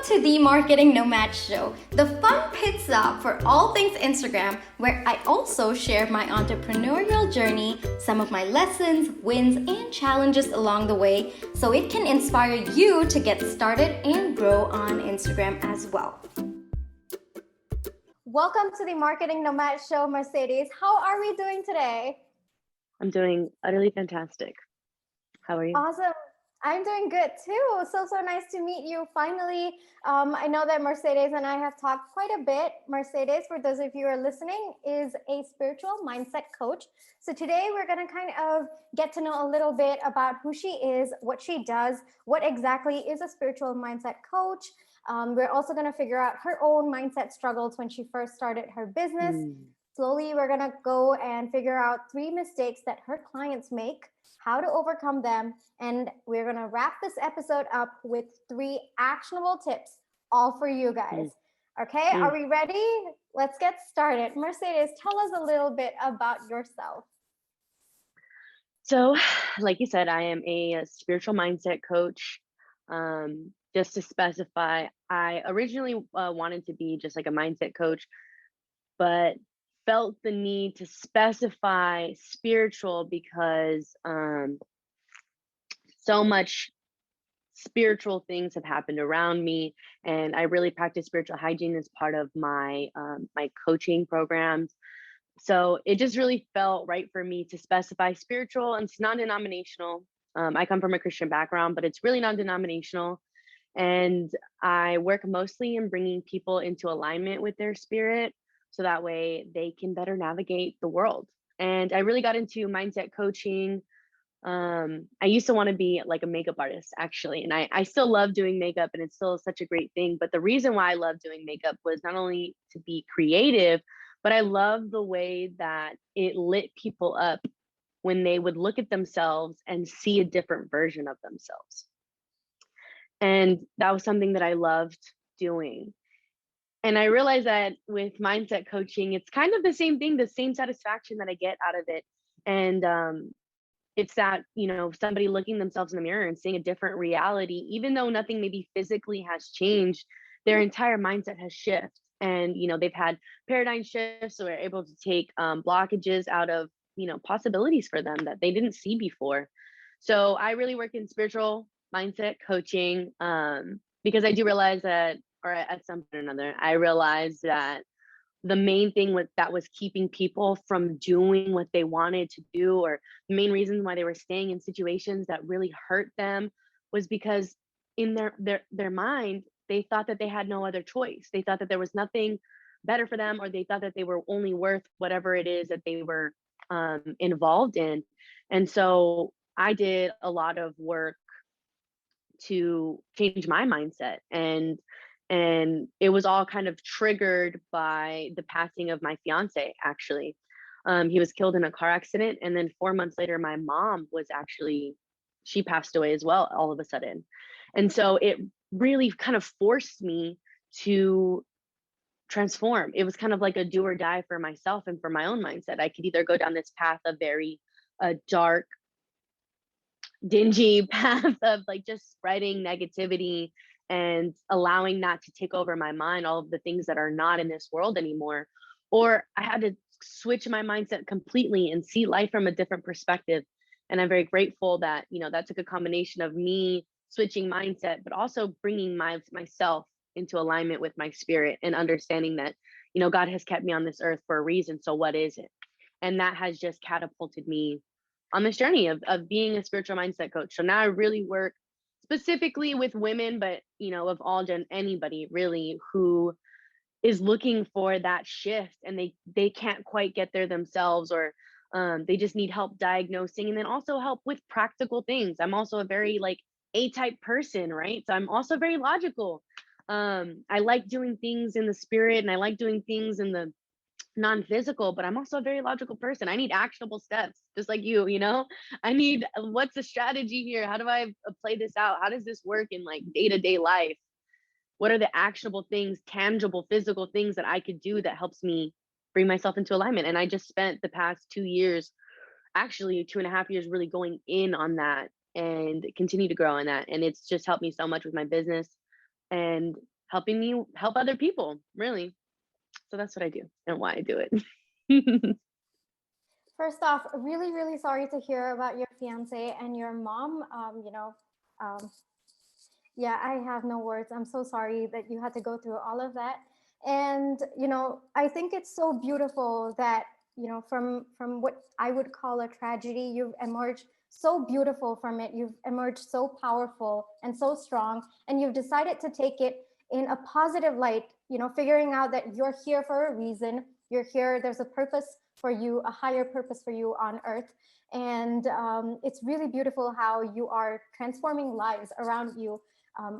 to the Marketing Nomad Show, the fun pit stop for all things Instagram, where I also share my entrepreneurial journey, some of my lessons, wins, and challenges along the way, so it can inspire you to get started and grow on Instagram as well. Welcome to the Marketing Nomad Show, Mercedes. How are we doing today? I'm doing utterly fantastic. How are you? Awesome. I'm doing good too. So nice to meet you finally. I know that Mercedes and I have talked quite a bit. Mercedes, for those of you who are listening, is a spiritual mindset coach. So today we're going to kind of get to know a little bit about who she is, what she does, what exactly is a spiritual mindset coach. We're also going to figure out her own mindset struggles when she first started her business. Slowly, we're going to go and figure out 3 mistakes that her clients make, how to overcome them, and we're going to wrap this episode up with 3 actionable tips, all for you guys. Okay, are we ready? Let's get started. Mercedes, tell us a little bit about yourself. So, like you said, I am a spiritual mindset coach. Just to specify, I originally wanted to be just like a mindset coach, but felt the need to specify spiritual because so much spiritual things have happened around me, and I really practice spiritual hygiene as part of my my coaching programs. So it just really felt right for me to specify spiritual, and it's non-denominational. I come from a Christian background, but it's really non-denominational, and I work mostly in bringing people into alignment with their spirit, so that way they can better navigate the world. And I really got into mindset coaching. I used to want to be like a makeup artist actually, and I still love doing makeup, and it's still such a great thing. But the reason why I love doing makeup was not only to be creative, but I love the way that it lit people up when they would look at themselves and see a different version of themselves. And that was something that I loved doing. And I realized that with mindset coaching, it's kind of the same thing, the same satisfaction that I get out of it. And it's that, somebody looking themselves in the mirror and seeing a different reality, even though nothing maybe physically has changed, their entire mindset has shifted. And, they've had paradigm shifts, so they're able to take blockages out of, possibilities for them that they didn't see before. So I really work in spiritual mindset coaching because I do realize that, or at some point or another, I realized that the main thing that was keeping people from doing what they wanted to do, or the main reason why they were staying in situations that really hurt them, was because in their mind they thought that they had no other choice. They thought that there was nothing better for them, or they thought that they were only worth whatever it is that they were involved in. And so I did a lot of work to change my mindset, and it was all kind of triggered by the passing of my fiance. Actually, he was killed in a car accident, and then 4 months later my mom she passed away as well, all of a sudden. And so it really kind of forced me to transform. It was kind of like a do or die for myself and for my own mindset. I could either go down this path of very dark, dingy path of like just spreading negativity and allowing that to take over my mind, all of the things that are not in this world anymore. Or I had to switch my mindset completely and see life from a different perspective. And I'm very grateful that, that took a combination of me switching mindset, but also bringing myself into alignment with my spirit and understanding that, God has kept me on this earth for a reason. So what is it? And that has just catapulted me on this journey of being a spiritual mindset coach. So now I really work specifically with women, but of all anybody really who is looking for that shift, and they can't quite get there themselves, or they just need help diagnosing, and then also help with practical things. I'm also a very like A-type person, right? So I'm also very logical. I like doing things in the spirit, and I like doing things in the non-physical, but I'm also a very logical person. I need actionable steps, just like you. I need, what's the strategy here? How do I play this out? How does this work in like day-to-day life? What are the actionable things, tangible, physical things that I could do that helps me bring myself into alignment? And I just spent the past 2 years, actually 2.5 years, really going in on that and continue to grow on that. And it's just helped me so much with my business. And helping me help other people, really. So that's what I do and why I do it. First off, really, really sorry to hear about your fiance and your mom. Um, yeah, I have no words. I'm so sorry that you had to go through all of that. And I think it's so beautiful that from what I would call a tragedy, you've emerged so beautiful from it. You've emerged so powerful and so strong, and you've decided to take it in a positive light. Figuring out that you're here for a reason. You're here. There's a purpose for you, a higher purpose for you on earth. And it's really beautiful how you are transforming lives around you.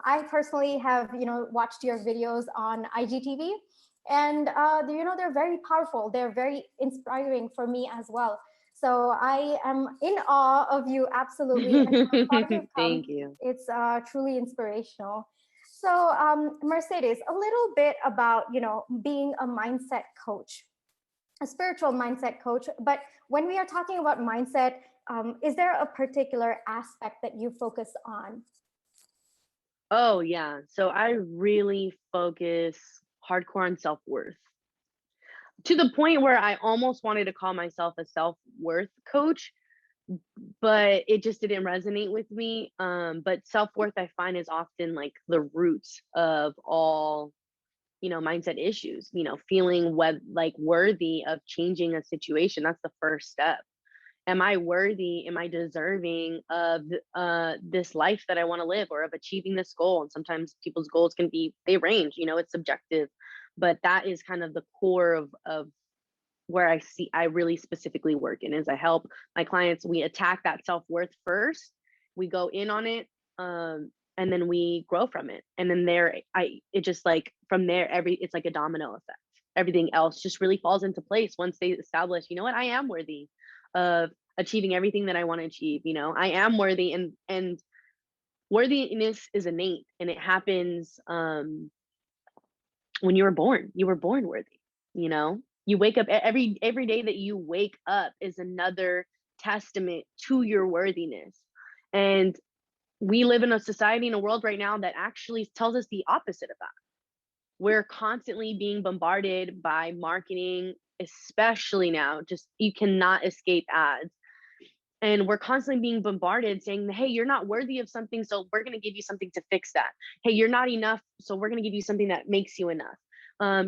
I personally have, watched your videos on IGTV, and they're very powerful. They're very inspiring for me as well. So I am in awe of you, absolutely. And how far you've come. Thank you. It's truly inspirational. So, Mercedes, a little bit about, being a mindset coach, a spiritual mindset coach. But when we are talking about mindset, is there a particular aspect that you focus on? Oh, yeah. So I really focus hardcore on self-worth to the point where I almost wanted to call myself a self-worth coach, but it just didn't resonate with me. But self-worth I find is often like the roots of all, mindset issues, feeling like worthy of changing a situation. That's the first step. Am I worthy? Am I deserving of this life that I want to live, or of achieving this goal? And sometimes people's goals they range, it's subjective, but that is kind of the core of where I really specifically work in. Is I help my clients, we attack that self-worth first, we go in on it, and then we grow from it. And then it just like from there, it's like a domino effect. Everything else just really falls into place once they establish, what, I am worthy of achieving everything that I want to achieve. I am worthy, and worthiness is innate, and it happens when you were born. You were born worthy. You wake up every day that you wake up is another testament to your worthiness. And we live in a society, in a world right now that actually tells us the opposite of that. We're constantly being bombarded by marketing, especially now. Just, you cannot escape ads. And we're constantly being bombarded saying, hey, you're not worthy of something, so we're going to give you something to fix that. Hey, you're not enough, so we're going to give you something that makes you enough.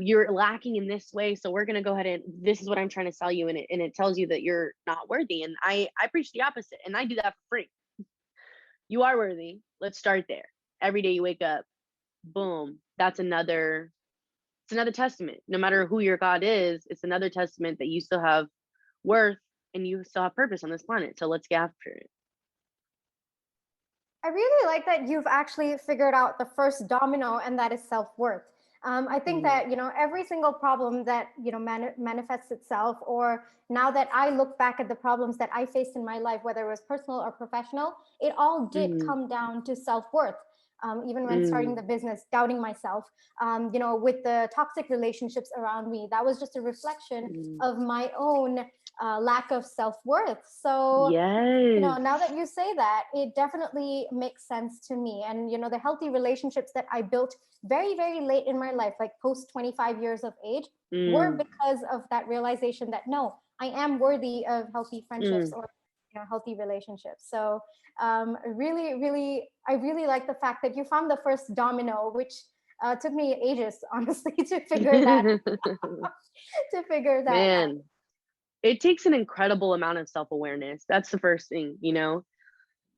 You're lacking in this way, so we're going to go ahead and this is what I'm trying to sell you, and it tells you that you're not worthy. And I preach the opposite, and I do that for free. You are worthy. Let's start there. Every day you wake up, boom, it's another testament. No matter who your God is, it's another testament that you still have worth and you still have purpose on this planet. So let's get after it. I really like that you've actually figured out the first domino, and that is self-worth. I think that, every single problem that, manifests itself, or now that I look back at the problems that I faced in my life, whether it was personal or professional, it all did come down to self-worth. Even when starting the business, doubting myself, with the toxic relationships around me, that was just a reflection of my own lack of self-worth. So, yes. Now that you say that, it definitely makes sense to me. And, the healthy relationships that I built very, very late in my life, like post 25 years of age, were because of that realization that, no, I am worthy of healthy friendships or healthy relationships. So really, really, I really like the fact that you found the first domino, which took me ages, honestly, to figure that to figure that out. Man, it takes an incredible amount of self-awareness. That's the first thing,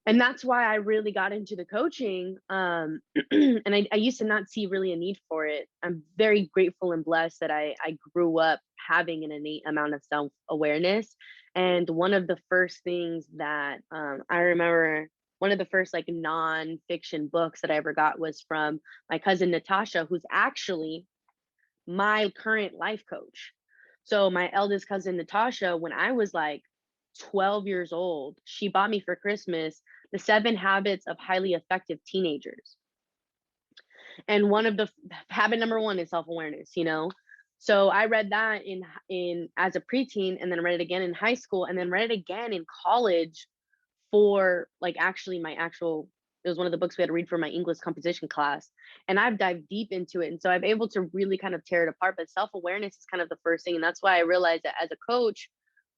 and that's why I really got into the coaching. And I used to not see really a need for it. I'm very grateful and blessed that I grew up having an innate amount of self-awareness. And one of the first things that I remember, one of the first like non-fiction books that I ever got was from my cousin Natasha, who's actually my current life coach. So my eldest cousin Natasha, when I was like 12 years old, she bought me for Christmas The 7 Habits of Highly Effective Teenagers. And one of the habit number 1 is self-awareness, So I read that in as a preteen, and then read it again in high school, and then read it again in college for like actually my actual It was one of the books we had to read for my English composition class. And I've dived deep into it. And so I'm able to really kind of tear it apart. But self-awareness is kind of the first thing. And that's why I realized that as a coach,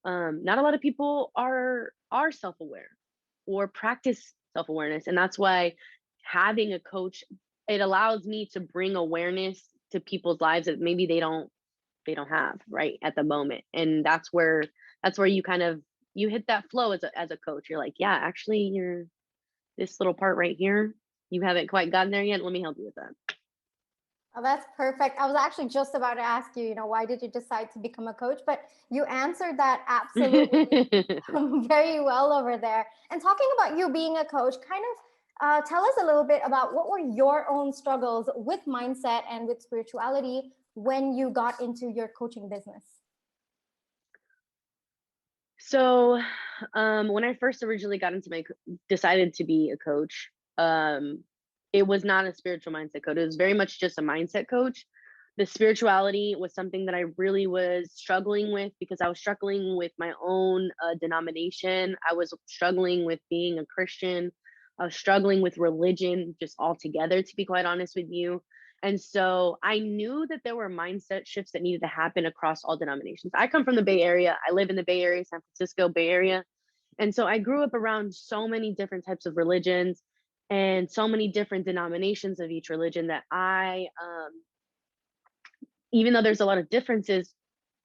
not a lot of people are self-aware or practice self-awareness. And that's why having a coach, it allows me to bring awareness to people's lives that maybe they don't have right at the moment. And that's where you kind of you hit that flow as a coach. You're like, yeah, actually you're this little part right here, you haven't quite gotten there yet. Let me help you with that. Oh, that's perfect. I was actually just about to ask you, why did you decide to become a coach? But you answered that absolutely very well over there. And talking about you being a coach, kind of tell us a little bit about what were your own struggles with mindset and with spirituality when you got into your coaching business. So, when I first originally got into decided to be a coach, it was not a spiritual mindset coach. It was very much just a mindset coach. The spirituality was something that I really was struggling with because I was struggling with my own denomination. I was struggling with being a Christian. I was struggling with religion just altogether, to be quite honest with you. And so I knew that there were mindset shifts that needed to happen across all denominations. I come from the Bay Area. I live in the Bay Area, San Francisco Bay Area. And so I grew up around so many different types of religions and so many different denominations of each religion that even though there's a lot of differences,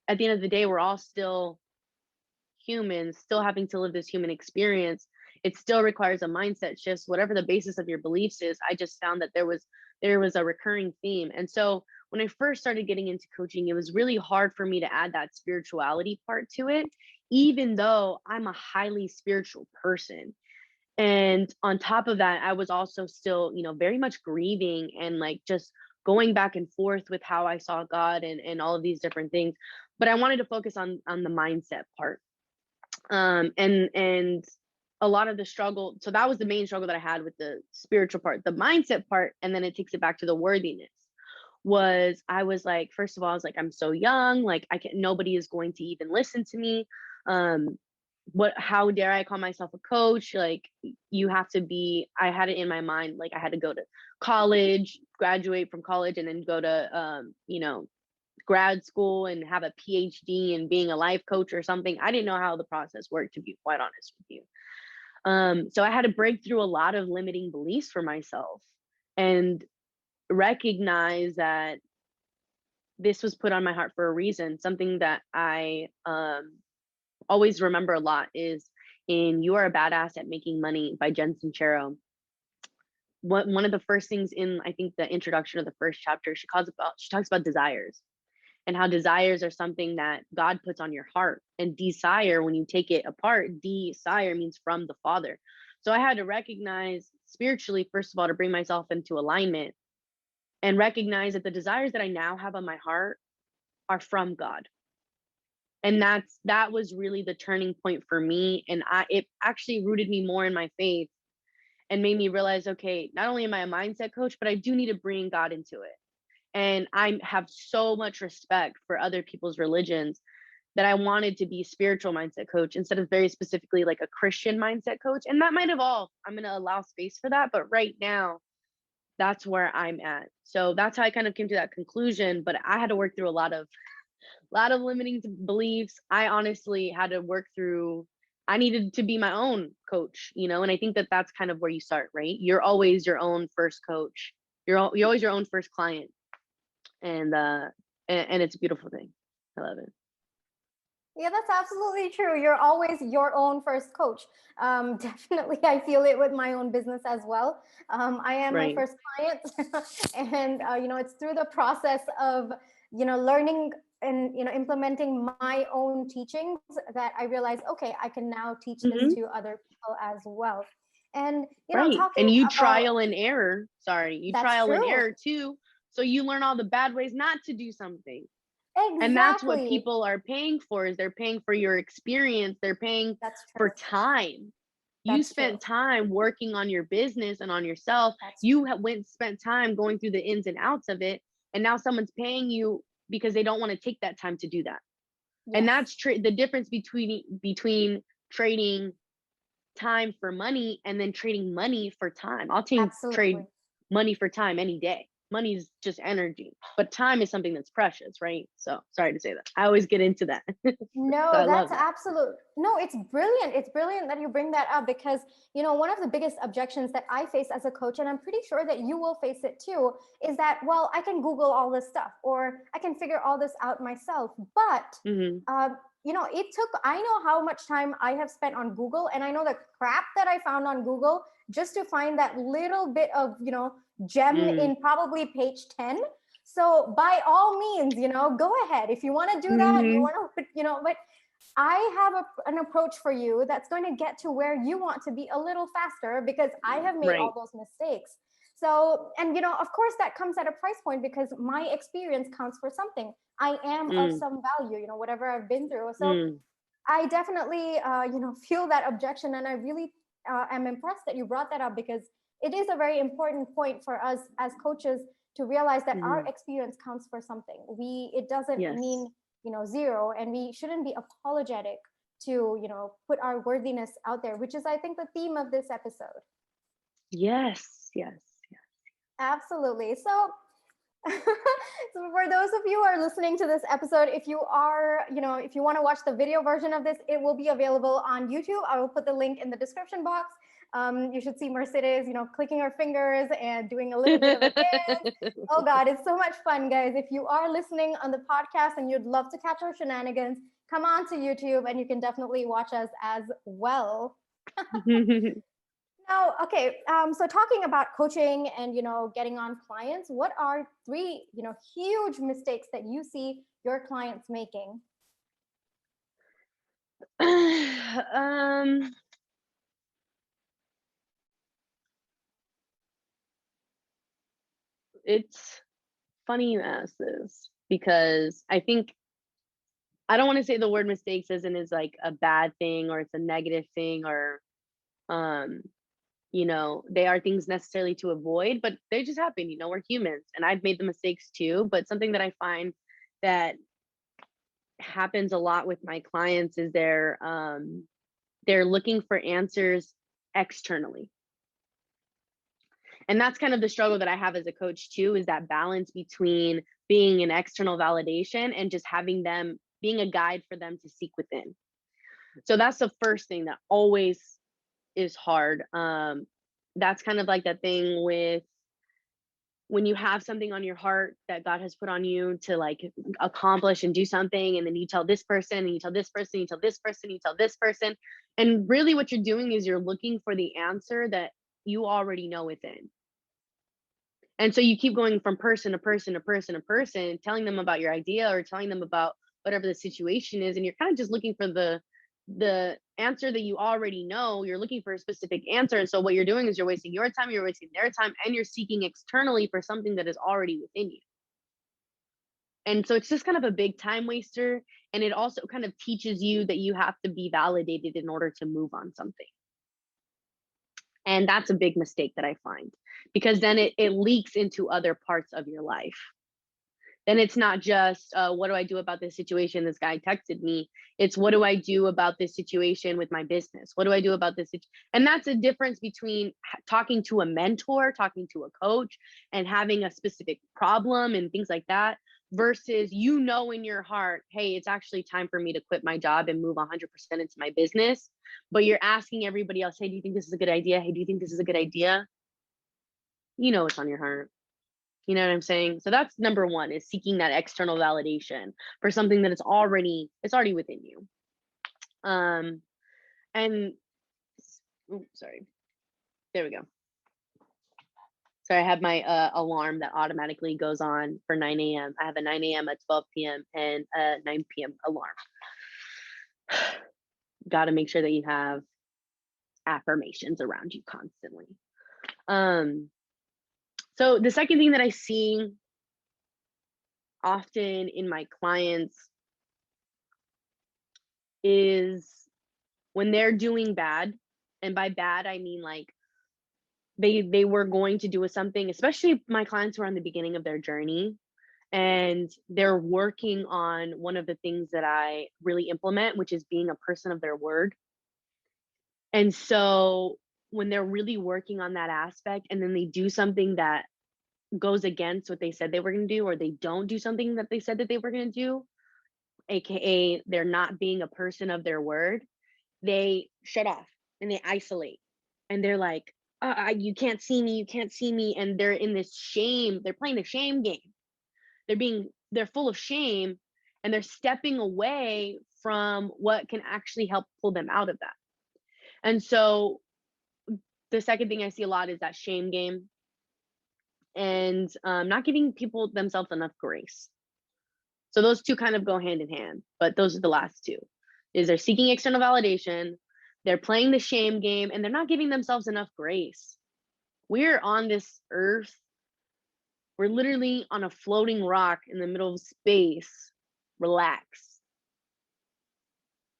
at the end of the day, we're all still humans, still having to live this human experience. It still requires a mindset shift, whatever the basis of your beliefs is. I just found that there was a recurring theme. And so when I first started getting into coaching, it was really hard for me to add that spirituality part to it, even though I'm a highly spiritual person. And on top of that, I was also still, very much grieving and like just going back and forth with how I saw God and all of these different things. But I wanted to focus on the mindset part. And a lot of the struggle, so that was the main struggle that I had with the spiritual part. The mindset part, and then it takes it back to the worthiness, was I was like, first of all, I was like, I'm so young, like nobody is going to even listen to me. How dare I call myself a coach? Like, you have to be, I had it in my mind, like I had to go to college, graduate from college, and then go to grad school and have a PhD in being a life coach or something. I didn't know how the process worked, to be quite honest with you. So I had to break through a lot of limiting beliefs for myself and recognize that this was put on my heart for a reason. Something that I always remember a lot is in You Are a Badass at Making Money by Jen Sincero. One of the first things in, I think, the introduction of the first chapter, she talks about desires and how desires are something that God puts on your heart. And desire, when you take it apart, desire means from the Father. So I had to recognize spiritually, first of all, to bring myself into alignment and recognize that the desires that I now have on my heart are from God. And that was really the turning point for me. And it actually rooted me more in my faith and made me realize, okay, not only am I a mindset coach, but I do need to bring God into it. And I have so much respect for other people's religions that I wanted to be a spiritual mindset coach instead of very specifically like a Christian mindset coach. And that might evolve. I'm going to allow space for that. But right now, that's where I'm at. So that's how I kind of came to that conclusion. But I had to work through a lot of limiting beliefs. I honestly had to work through, I needed to be my own coach, and I think that that's kind of where you start, right? You're always your own first coach. You're always your own first client. And it's a beautiful thing. I love it. Yeah, that's absolutely true. You're always your own first coach. Definitely, I feel it with my own business as well. I am my Right. first client, and it's through the process of learning and implementing my own teachings that I realize, okay, I can now teach this to other people as well. And Right. talking And you about trial and error. Sorry, you that's trial and true. error too. So you learn all the bad ways not to do something. And that's what Exactly. people are paying for, is they're paying for your experience. They're paying That's for true. time. You That's spent true. time working on your business and on yourself. That's You true. spent time going through the ins and outs of it. And now someone's paying you because they don't want to take that time to do that. And Yes. that's the difference between trading time for money and then trading money for time. I'll trade Absolutely. money for time any day. Money is just energy, but time is something that's precious, right? So sorry to say that. I always get into that. So No, I that's love that. absolute. No, it's brilliant. It's brilliant that you bring that up because, one of the biggest objections that I face as a coach, and I'm pretty sure that you will face it too, is that, well, I can Google all this stuff or I can figure all this out myself. But, Hmm. I know how much time I have spent on Google, and I know the crap that I found on Google just to find that little bit of, gem Mm. in probably page 10. So by all means, go ahead. If you want to do that, you Hmm. want to, but I have an approach for you that's going to get to where you want to be a little faster because I have made all Right. those mistakes. So, and of course, that comes at a price point because my experience counts for something. I am of Mm. some value, whatever I've been through. So, Mm. I definitely, feel that objection, and I really am impressed that you brought that up because it is a very important point for us as coaches to realize that our Hmm. experience counts for something. It doesn't Yes. mean zero, and we shouldn't be apologetic to put our worthiness out there, which is I think the theme of this episode. Yes. Yes. Absolutely. So so for those of you who are listening to this episode, if you are, if you want to watch the video version of this, it will be available on YouTube. I will put the link in the description box. You should see Mercedes, clicking her fingers and doing a little bit of a dance. Oh God, it's so much fun, guys. If you are listening on the podcast and you'd love to catch our shenanigans, come on to YouTube and you can definitely watch us as well. Now, okay, so talking about coaching and getting on clients, what are three huge mistakes that you see your clients making? um, it's funny you ask this because I think I don't want to say the word mistakes as in is like a bad thing or it's a negative thing or um they are things necessarily to avoid, but they just happen. We're humans and I've made the mistakes too. But something that I find that happens a lot with my clients is they're looking for answers externally. And that's kind of the struggle that I have as a coach too, is that balance between being an external validation and just having them being a guide for them to seek within. So that's the first thing that always is hard. That's kind of like that thing with when you have something on your heart that God has put on you to like accomplish and do something, and then you tell this person, and you tell this person, you tell this person, you tell this person. And really what you're doing is you're looking for the answer that you already know within. And so you keep going from person to person to person to person, telling them about your idea or telling them about whatever the situation is, and you're kind of just looking for the answer that you already know. You're looking for a specific answer, and so what you're doing is you're wasting your time, you're wasting their time, and you're seeking externally for something that is already within you. And so it's just kind of a big time waster, and it also kind of teaches you that you have to be validated in order to move on something. And that's a big mistake that I find because then it leaks into other parts of your life. Then it's not just what do I do about this situation? This guy texted me. It's what do I do about this situation with my business? What do I do about this? And that's a difference between talking to a mentor, talking to a coach, and having a specific problem and things like that, versus in your heart, hey, it's actually time for me to quit my job and move 100% into my business. But you're asking everybody else, hey, do you think this is a good idea? Hey, do you think this is a good idea? What's on your heart. You know what I'm saying? So that's number one, is seeking that external validation for something that it's already within you. And sorry. There we go. Sorry, I have my alarm that automatically goes on for 9 a.m. I have a 9 a.m., a 12 p.m., and a 9 p.m. alarm. Got to make sure that you have affirmations around you constantly. So the second thing that I see often in my clients is when they're doing bad, and by bad I mean like they were going to do something, especially my clients who are on the beginning of their journey, and they're working on one of the things that I really implement, which is being a person of their word. And so when they're really working on that aspect and then they do something that goes against what they said they were going to do, or they don't do something that they said that they were going to do, aka they're not being a person of their word, they shut off and they isolate, and they're like, you can't see me, you can't see me, and they're in this shame, they're playing the shame game, they're full of shame, and they're stepping away from what can actually help pull them out of that. And so the second thing I see a lot is that shame game, and not giving people themselves enough grace. So those two kind of go hand in hand, but those are the last two. Is they're seeking external validation, they're playing the shame game, and they're not giving themselves enough grace. We're on this earth, we're literally on a floating rock in the middle of space. Relax.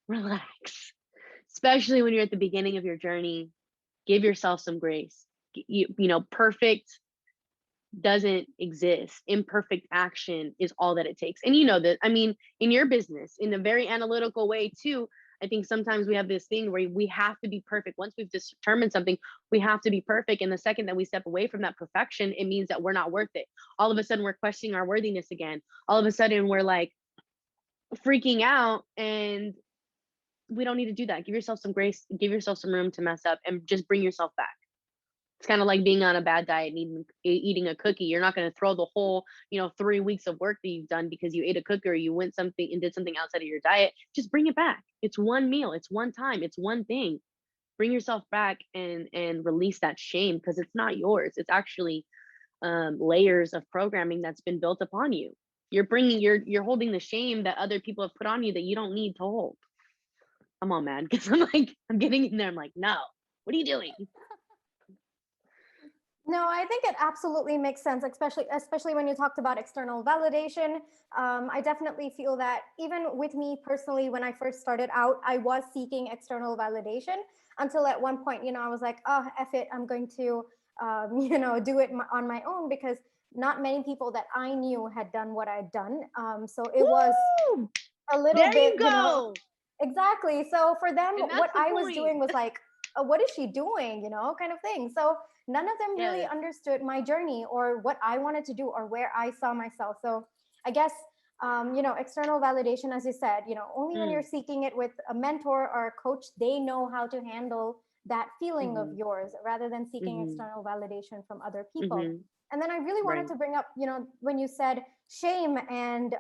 Relax. Especially when you're at the beginning of your journey, give yourself some grace. Perfect doesn't exist. Imperfect action is all that it takes. And you know that, I mean, in your business, in a very analytical way too, I think sometimes we have this thing where we have to be perfect. Once we've determined something, we have to be perfect. And the second that we step away from that perfection, it means that we're not worth it. All of a sudden, we're questioning our worthiness again. All of a sudden, we're like freaking out, and we don't need to do that. Give yourself some grace, give yourself some room to mess up, and just bring yourself back. It's kind of like being on a bad diet and eating a cookie. You're not going to throw the whole, 3 weeks of work that you've done because you ate a cookie or you went something and did something outside of your diet. Just bring it back. It's one meal. It's one time. It's one thing. Bring yourself back and release that shame, because it's not yours. It's actually layers of programming that's been built upon you. You're holding the shame that other people have put on you that you don't need to hold. Come on, man. Because I'm getting in there. I'm like, no, what are you doing? No, I think it absolutely makes sense, especially when you talked about external validation. I definitely feel that even with me personally, when I first started out, I was seeking external validation until at one point, I was like, oh, F it, I'm going to, do it on my own, because not many people that I knew had done what I'd done. So it was Woo! a little There bit, you go. exactly. So for them, And that's what the I was point. doing was like, oh, what is she doing? Kind of thing. So none of them really Yes. understood my journey or what I wanted to do or where I saw myself. So I guess, external validation, as you said, only when you're Mm, seeking it with a mentor or a coach, they know how to handle that feeling of mhm, yours rather than seeking mhm, external validation from other people. mhm. And then I really wanted Right. to bring up, when you said shame and,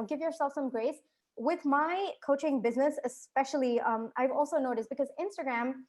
give yourself some grace with my coaching business, especially. I've also noticed, because Instagram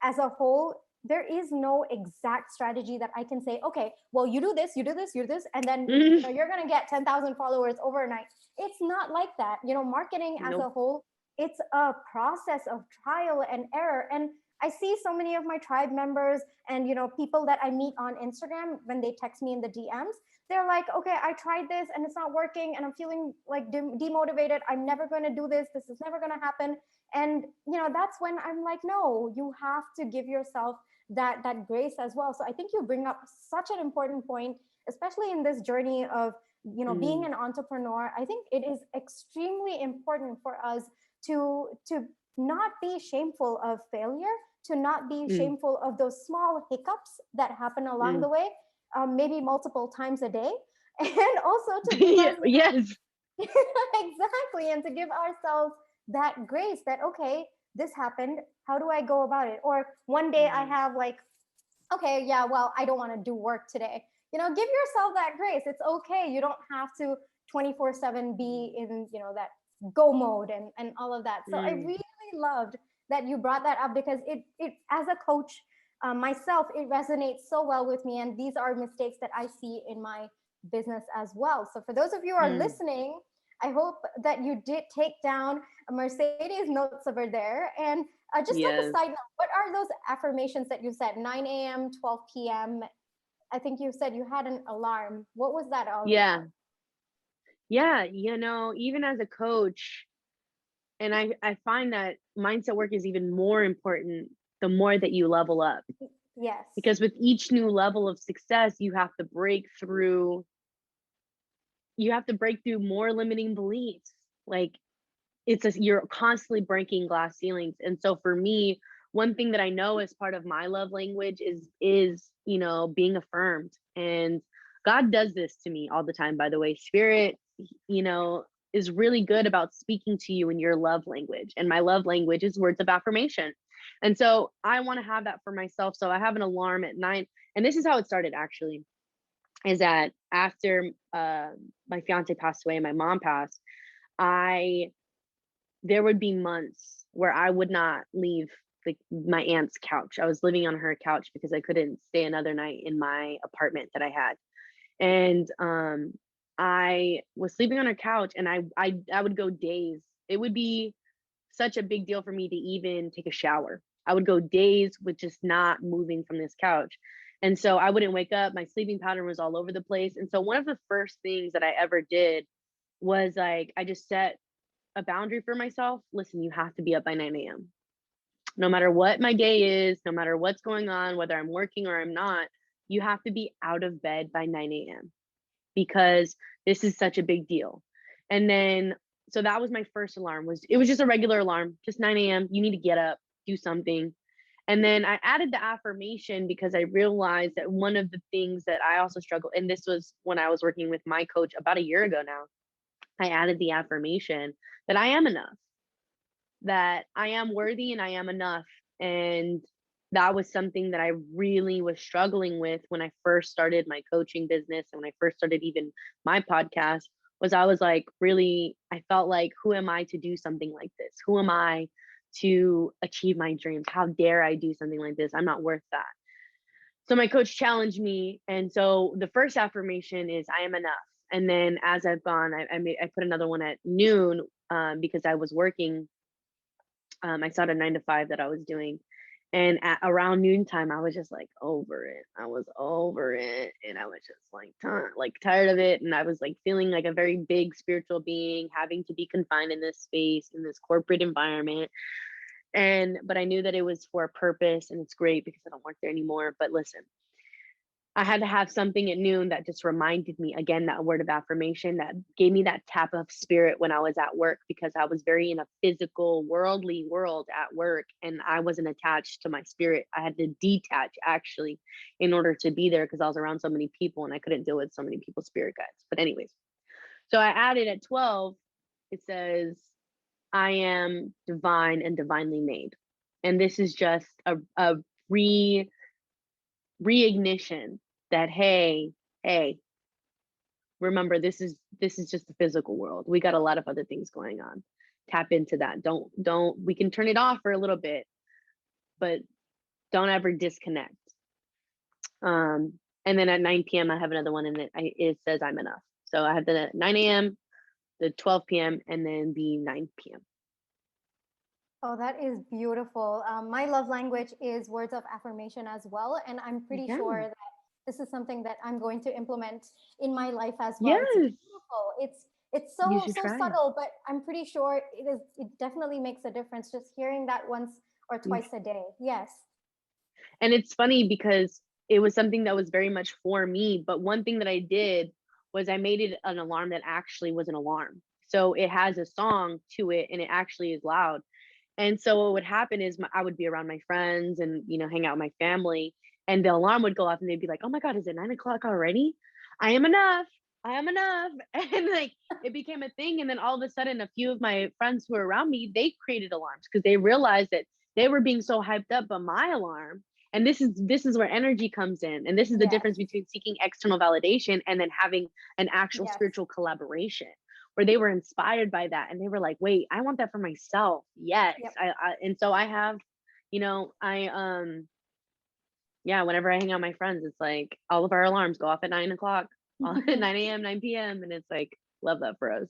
as a whole, there is no exact strategy that I can say, okay, well, you do this, you do this, you do this, and then you're going to get 10,000 followers overnight. It's not like that. Marketing as a Nope. whole, it's a process of trial and error. And I see so many of my tribe members and people that I meet on Instagram, when they text me in the DMs, they're like, okay, I tried this and it's not working and I'm feeling like demotivated. I'm never going to do this. This is never going to happen. And that's when I'm like, no, you have to give yourself that grace as well. So I think you bring up such an important point, especially in this journey of being Mm, an entrepreneur. I think it is extremely important for us to not be shameful of failure, to not be mm, shameful of those small hiccups that happen along mm. the way, maybe multiple times a day, and also to give Yeah, us yes. exactly, and to give ourselves that grace that, okay, this happened, how do I go about it? Or one day I Mhm, have like, okay, yeah, well, I don't want to do work today. Give yourself that grace. It's okay. You don't have to 24/7 be in, that go mode and all of that. So I mm, really loved that you brought that up, because it as a coach, myself, it resonates so well with me. And these are mistakes that I see in my business as well. So for those of you who are mm. listening, I hope that you did take down Mercedes' notes over there. And just like a Yes. side note, what are those affirmations that you said? 9 a.m., 12 p.m. I think you said you had an alarm. What was that all Yeah. about? Yeah. Even as a coach, and I find that mindset work is even more important the more that you level up. Yes. Because with each new level of success, you have to break through more limiting beliefs. Like, you're constantly breaking glass ceilings. And so for me, one thing that I know as part of my love language is, being affirmed. And God does this to me all the time, by the way. Spirit, you know, is really good about speaking to you in your love language. And my love language is words of affirmation. And so I want to have that for myself. So I have an alarm at 9. And this is how it started actually, is that after my fiance passed away and my mom passed, I there would be months where I would not leave like my aunt's couch. I was living on her couch because I couldn't stay another night in my apartment that I had. And I was sleeping on her couch, and I would go days. It would be such a big deal for me to even take a shower. I would go days with just not moving from this couch. And so I wouldn't wake up. My sleeping pattern was all over the place. And so one of the first things that I ever did was like, I just set a boundary for myself. Listen, you have to be up by 9 a.m. No matter what my day is, no matter what's going on, whether I'm working or I'm not, you have to be out of bed by 9 a.m. because this is such a big deal. And then, so that was my first alarm. It was just a regular alarm, just 9 a.m. You need to get up, do something. And then I added the affirmation because I realized that one of the things that I also struggle, and this was when I was working with my coach about a year ago now, I added the affirmation that I am enough, that I am worthy and I am enough. And that was something that I really was struggling with when I first started my coaching business and when I first started even my podcast. Was I was like, really, I felt like, who am I to do something like this? Who am I to achieve my dreams? How dare I do something like this? I'm not worth that. So my coach challenged me. And so the first affirmation is I am enough. And then as I've gone, I put another one at noon because I was working. I saw the 9 to 5 that I was doing. And at around noontime, I was just like over it. I was over it. And I was just like tired of it. And I was like feeling like a very big spiritual being, having to be confined in this space, in this corporate environment. But I knew that it was for a purpose, and it's great because I don't work there anymore. But listen, I had to have something at noon that just reminded me again, that word of affirmation that gave me that tap of spirit when I was at work, because I was very in a physical, worldly world at work, and I wasn't attached to my spirit. I had to detach actually in order to be there because I was around so many people and I couldn't deal with so many people's spirit guides. But anyways, so I added at 12, it says, I am divine and divinely made. And this is just a reignition that, hey, remember, this is just the physical world. We got a lot of other things going on. Tap into that. Don't we can turn it off for a little bit, but don't ever disconnect. And then at 9 p.m. I have another one, and it says I'm enough. So I have the 9 a.m., the 12 p.m., and then the 9 p.m. Oh, that is beautiful. My love language is words of affirmation as well. And I'm pretty Yeah. sure that this is something that I'm going to implement in my life as well. It's Yes. beautiful. It's You so should so try. subtle, but I'm pretty sure it definitely makes a difference just hearing that once or twice a day. Yes. And it's funny because it was something that was very much for me. But one thing that I did was I made it an alarm that actually was an alarm. So it has a song to it and it actually is loud. And so what would happen is I would be around my friends and, hang out with my family, and the alarm would go off and they'd be like, oh my God, is it 9 o'clock already? I am enough. I am enough. And like, it became a thing. And then all of a sudden, a few of my friends who were around me, they created alarms because they realized that they were being so hyped up by my alarm. And this is where energy comes in. And this is the Yes. difference between seeking external validation and then having an actual Yes. spiritual collaboration where they were inspired by that and they were like, wait, I want that for myself. Yes. Yep. And so I have, yeah, whenever I hang out with my friends, it's like all of our alarms go off at 9 o'clock, 9 a.m., 9 p.m. And it's like, love that for us.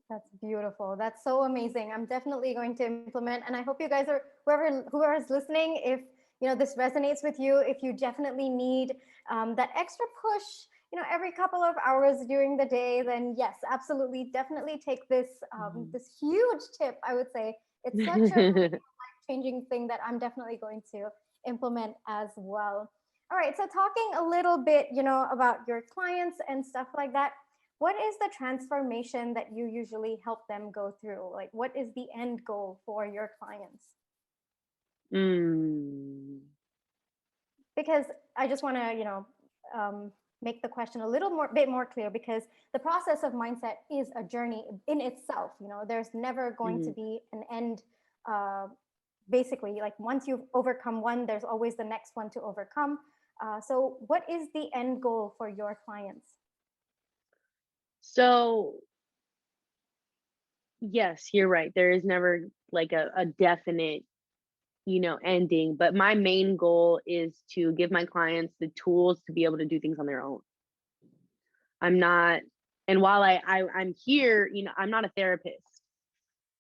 That's beautiful. That's so amazing. I'm definitely going to implement, and I hope you guys are whoever is listening. If this resonates with you, if you definitely need that extra push, every couple of hours during the day, then yes, absolutely, definitely take this this huge tip. I would say it's such a life-changing thing that I'm definitely going to implement as well. All right. So talking a little bit, about your clients and stuff like that, what is the transformation that you usually help them go through? Like, what is the end goal for your clients? Mm. Because I just want to, make the question a little bit more clear, because the process of mindset is a journey in itself. There's never going to Mhm. be an end. Basically, like once you've overcome one, there's always the next one to overcome. So, what is the end goal for your clients? So, yes, you're right. There is never like a definite, ending, but my main goal is to give my clients the tools to be able to do things on their own. I'm not, and while I'm here, I'm not a therapist.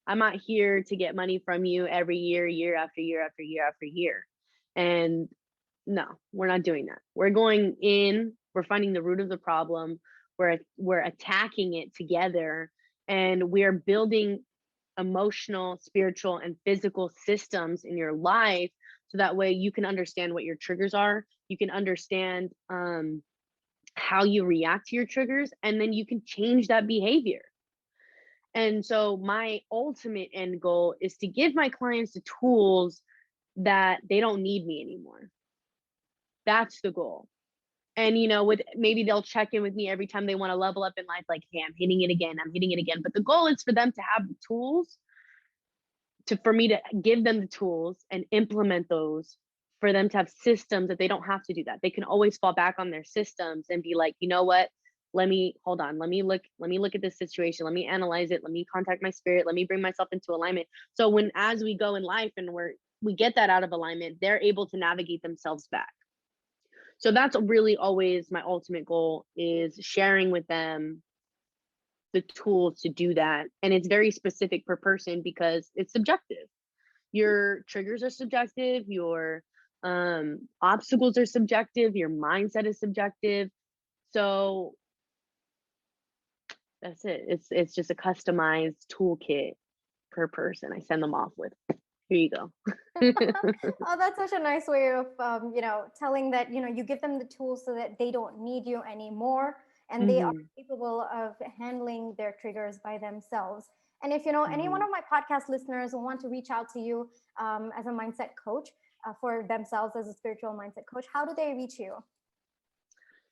I'm not here to get money from you every year, year after year after year after year. And no, we're not doing that. We're going in, we're finding the root of the problem, we're attacking it together, and we're building emotional, spiritual, and physical systems in your life so that way you can understand what your triggers are. You can understand how you react to your triggers, and then you can change that behavior. And so my ultimate end goal is to give my clients the tools that they don't need me anymore. That's the goal. And with maybe they'll check in with me every time they want to level up in life, like, hey, I'm hitting it again, I'm hitting it again. But the goal is for them to have the tools, for me to give them the tools and implement those, for them to have systems that they don't have to do that. They can always fall back on their systems and be like, you know what? Hold on. Let me look at this situation. Let me analyze it. Let me contact my spirit. Let me bring myself into alignment. So as we go in life and we get that out of alignment, they're able to navigate themselves back. So that's really always my ultimate goal, is sharing with them the tools to do that. And it's very specific per person because it's subjective. Your triggers are subjective, your obstacles are subjective, your mindset is subjective. So that's it. It's just a customized toolkit per person I send them off with. Here you go. Oh, that's such a nice way of, telling that, you give them the tools so that they don't need you anymore, and they are Hmm. capable of handling their triggers by themselves. And if, any one Hmm. of my podcast listeners will want to reach out to you as a mindset coach, for themselves as a spiritual mindset coach, how do they reach you?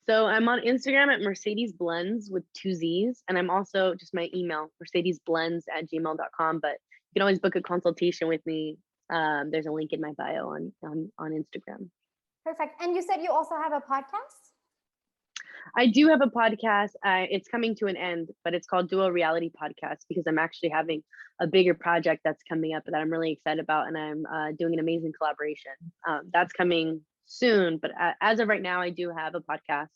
So I'm on Instagram at Mercedes Blendzz with 2 Z's. And I'm also just my email, mercedesblendzz@gmail.com. But you can always book a consultation with me. There's a link in my bio on Instagram. Perfect. And you said you also have a podcast? I do have a podcast. It's coming to an end, but it's called Dual Reality Podcast because I'm actually having a bigger project that's coming up that I'm really excited about, and I'm doing an amazing collaboration. That's coming soon, but as of right now, I do have a podcast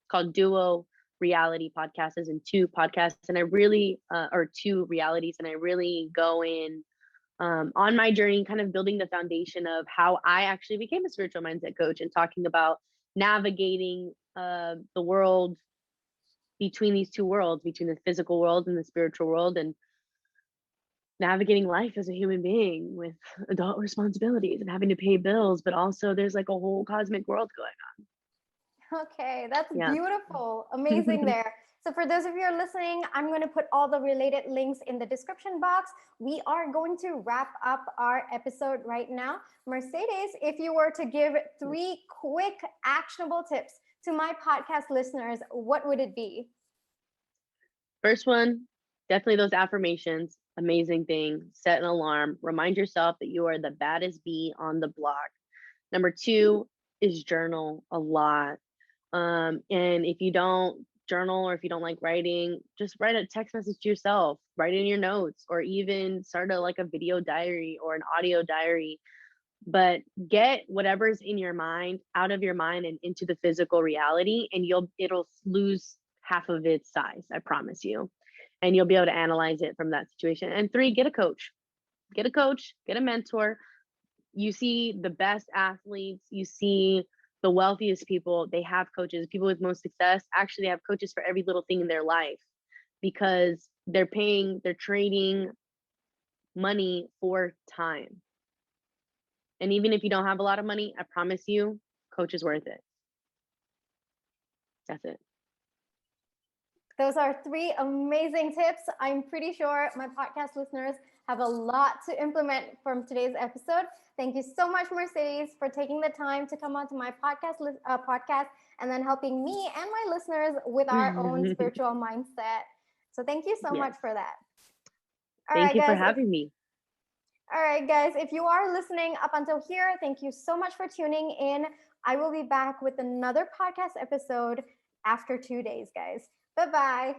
called Duo Reality Podcast, as in two podcasts, and I really, or two realities, and I really go in on my journey, kind of building the foundation of how I actually became a spiritual mindset coach and talking about navigating the world, between these two worlds, between the physical world and the spiritual world, and navigating life as a human being with adult responsibilities and having to pay bills, but also there's like a whole cosmic world going Okay, that's on. beautiful. Yeah. Amazing there. So, for those of you who are listening, I'm going to put all the related links in the description box. We are going to wrap up our episode right now. Mercedes, if you were to give 3 quick actionable tips to my podcast listeners, what would it be? First one, definitely those affirmations. Amazing thing. Set an alarm. Remind yourself that you are the baddest bee on the block. Number two is journal a lot. And if you don't journal, or if you don't like writing, just write a text message to yourself, write in your notes, or even start a video diary or an audio diary. But get whatever's in your mind out of your mind and into the physical reality, and it'll lose half of its size, I promise you. And you'll be able to analyze it from that situation. And three, get a coach. Get a coach, get a mentor. You see the best athletes, you see the wealthiest people, they have coaches. People with most success actually have coaches for every little thing in their life, because they're trading money for time. And even if you don't have a lot of money, I promise you, coach is worth it. That's it. Those are 3 amazing tips. I'm pretty sure my podcast listeners have a lot to implement from today's episode. Thank you so much, Mercedes, for taking the time to come onto my podcast and then helping me and my listeners with our own spiritual mindset. So thank you so much Yes. for that. Thank you for having me. All right, guys, if you are listening up until here, thank you so much for tuning in. I will be back with another podcast episode after 2 days, guys. Bye-bye.